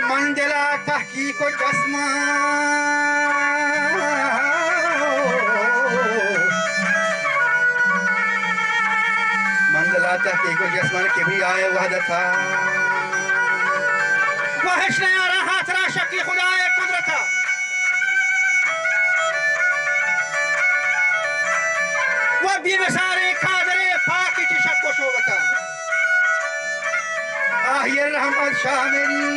मंजिला तहकीक जस्मा मंजिला तहकीक जस्मान के भी आए वहदता वहश ने आ रहा थरा शकी खुदाए कुदरता वह बेमिसाले कादरे पाक की शक को शोबता ये रहमत शाह मेरी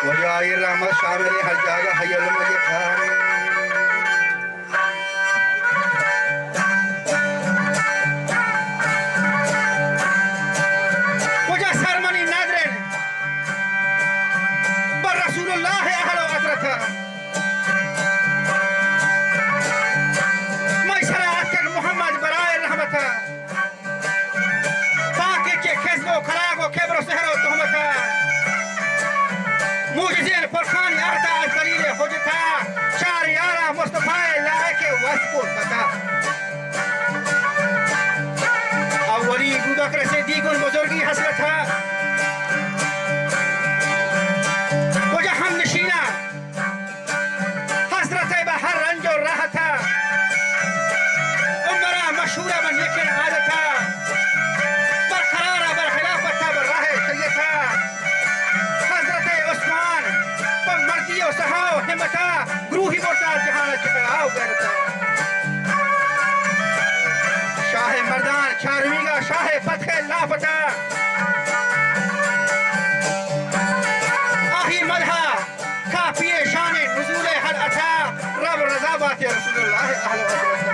वजाए रहमत शाह मेरी हर जगह हयल मुझे खाए मुझे सरमनी नादरेन पर रसूलुल्लाह अहलो अतरथा मुझे फरखान यारता दलील हुजता चार यारा मुस्तफा लाके वस्को सता अवली अबू बकर से दीगुन बुजुर्गी हसरत था वो हम नशीना हसरत बहर रंजो रहा था उमरा मशहूरा बन लेकिन आदत था बरखरारा बरखिलाफत था बराह शरीयत था सहाओ हिम्मता ग्रूही मोटा जहां चकराओ करता शाह मर्दान चारवीगा शाह फतह लापता आही मदहा काफिए शान नुज़ूल हर अता रब रज़ा बात रसूलुल्लाह अहलो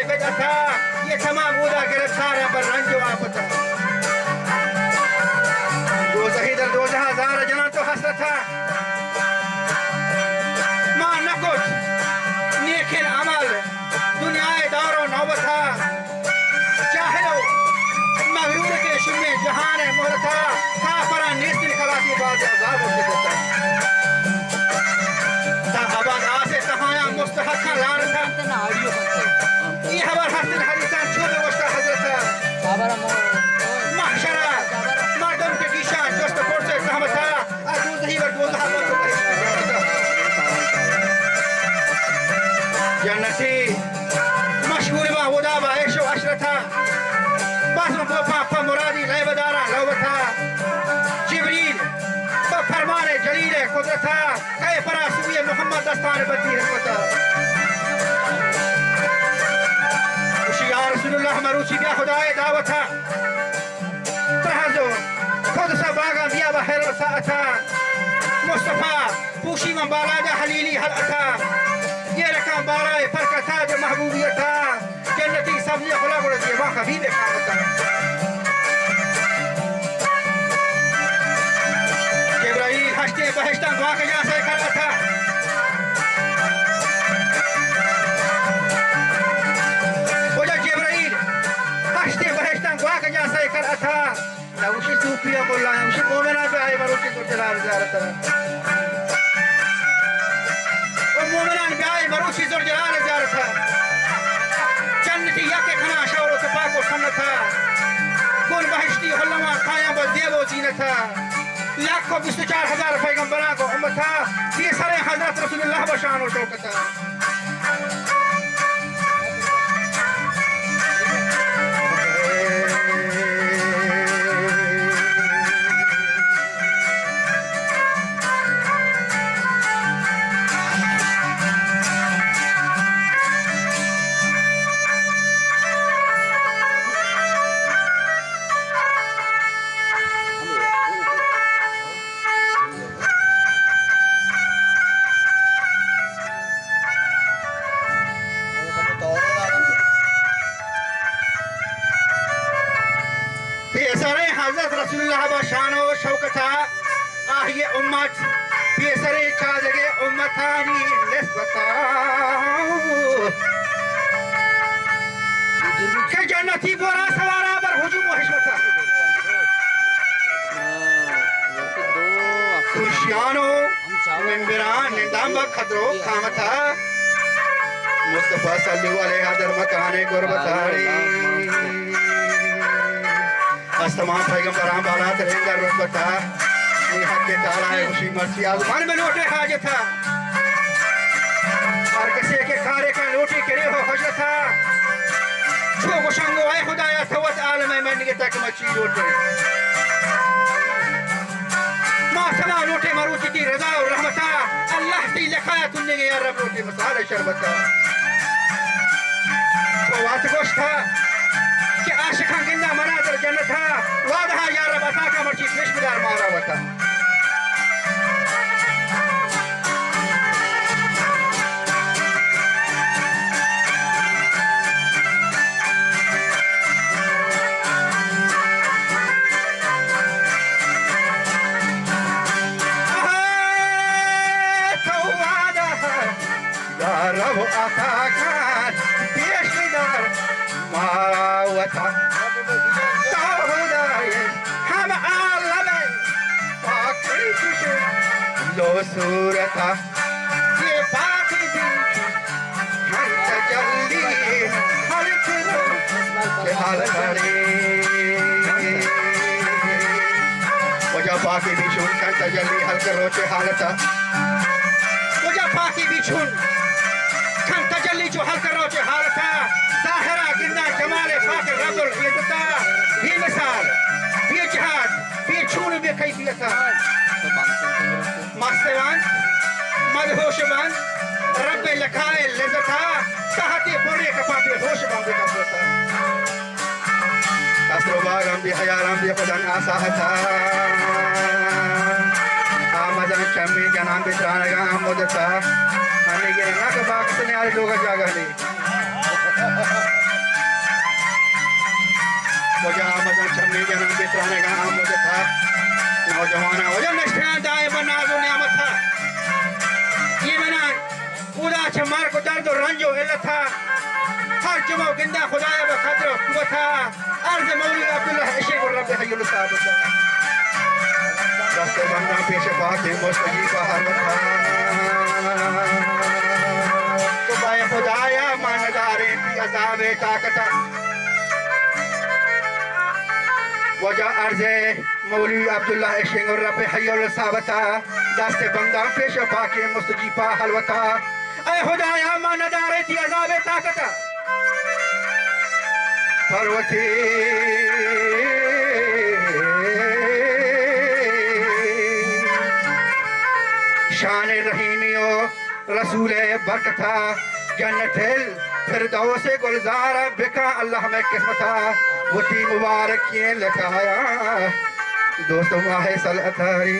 ये तमाम मुदा गिरफ्तार है पर रंजो आपता दो जहीदर दो जहां जार जना तो हसरत था मां न कुछ नेकिन अमल दुनियाए दारो नौबत था चाहे लो मगरूर के शुमे जहान मोहता काफरा निस्त खान लान था ये हमार हसन हरीसान छुबे वस्ता हजरत महशरा मर्दम के कीशान जोस्त फोर्से कहमता अदू दही वर दो दहा तो जन्नती मशहूर वा वदा बा ऐशो अशरथा बस में पापा मुरादी लैबदारा लौबथा जिब्रील फरमाने जलील कुदरता कई फरासुए मोहम्मद दस्तार बदी है कोता उशिया रसूलुल्लाह मरूची बिया खुदाए दावता तहजो खुद सा बागा बिया बहर साथा मुस्तफा पूशी में बालाजा हलीली हल अथा ये रकम बाराए फरकता जो महबूबियत था जन्नती सब्जी खुला गुड़ दिए वहाँ कभी देखा होता जिब्राइल हस्ते बहिश्ता दुआ के जहाँ से करा था वो जब जिब्राइल हस्ते बहिश्ता दुआ के जहाँ से करा था ना उसी सूफिया को लाया उसी मोमिना पे आए मरोची को चला जा रहा था वो मोमिना पे आए मरोची जोर जला जा रहा था जन्नती याके खना शौरो सफा को सुनना था गुल बहिश्ती हुल्लमा खाया बस देवो जीना था लाखों 24,000 पैगंबरा को उम्मत था ये सारे हजरत रसूलुल्लाह बशान और शौकत था रसूलुल्लाह बशान और शौकत ये उम्मत ये सरे चादगे उम्मतानी निस्बता के जन्नती बोरा सवारा पर हुजूम हिशमता खुशियानो मिंबरान निंदाम खतरो खामता मुस्तफा सल्लल्लाहु अलैहि हदर मकाने गुरबतारी तमाम पैगंबरां बाला तेरेंगा रुतबता ये हक के ताला है उसी मर्जी आजमान में लोटे हाजत था और किसी के कारे का लोटे करे हो हजरत था छो गोशंगो आए खुदाया थवत आलम में निके तक मची लोटे मां समा लोटे मरूची की रजा और रहमता अल्लाह की लिखाया तुमने या रब लोटे मसाला शरबता तो बात गोश था कि आशिकां गिंदा मनाजर जन्नत था वादा या रब अता का मर्जी बिस्मिल्लाह मारा वता तो वादा या रब अता का बिस्मिल्लाह मारा वता लो सूरता ये बाकी भी हर तजल्ली हर दिलो के हाल करे वजह बाकी भी छुन कर तजल्ली हर करो के हालता वजह बाकी भी छुन कर तजल्ली जो हर करो के हालता ज़ाहिरा गिंदा जमाले फाके रब्बुल इज़्ज़ता ये मिसाल ये जिहाद ये छून में कैफियत मस्तवान मदहोशवान रब लखाए लज़ता कहते पूरे कपापे होशवान का पोता कसरोबारम भी हयारम भी खुदान आसाहता आमदन चम्मी जनान बित्रानगा आमदता मैंने ये ना के बात सुने वाले लोग जागा नहीं वजह आमदन चम्मी जनान बित्रानगा आमदता नौजवाना वजह नश्तरान दाए बनाजो नियामत था ये बना खुदा चमार को दर्द और रंजो इल्लत था हर जुमा गिंदा खुदाया बखदर कुव्वत था अर्ज़ मौली अब्दुल्लाह इशक और रब हय्युल साहब रास्ते बंदा पेश बात है मुस्तकी का हर वक्त अज़ाब ताकता वजह अर्ज़े मौलवी अब्दुल्ला इशिंग और रब हय्युल साबता दस्ते बंदा पेश पाके मुस्तजीफा हलवता ऐ खुदाया मा नदारे थी अज़ाब ताकता परवती शान रहीमियो रसूल बरकता जन्नतिल फिरदौस गुलजार बिका अल्लाह में किस्मता वती मुबारक ये लिखाया दोस्तों माहे सलअतारी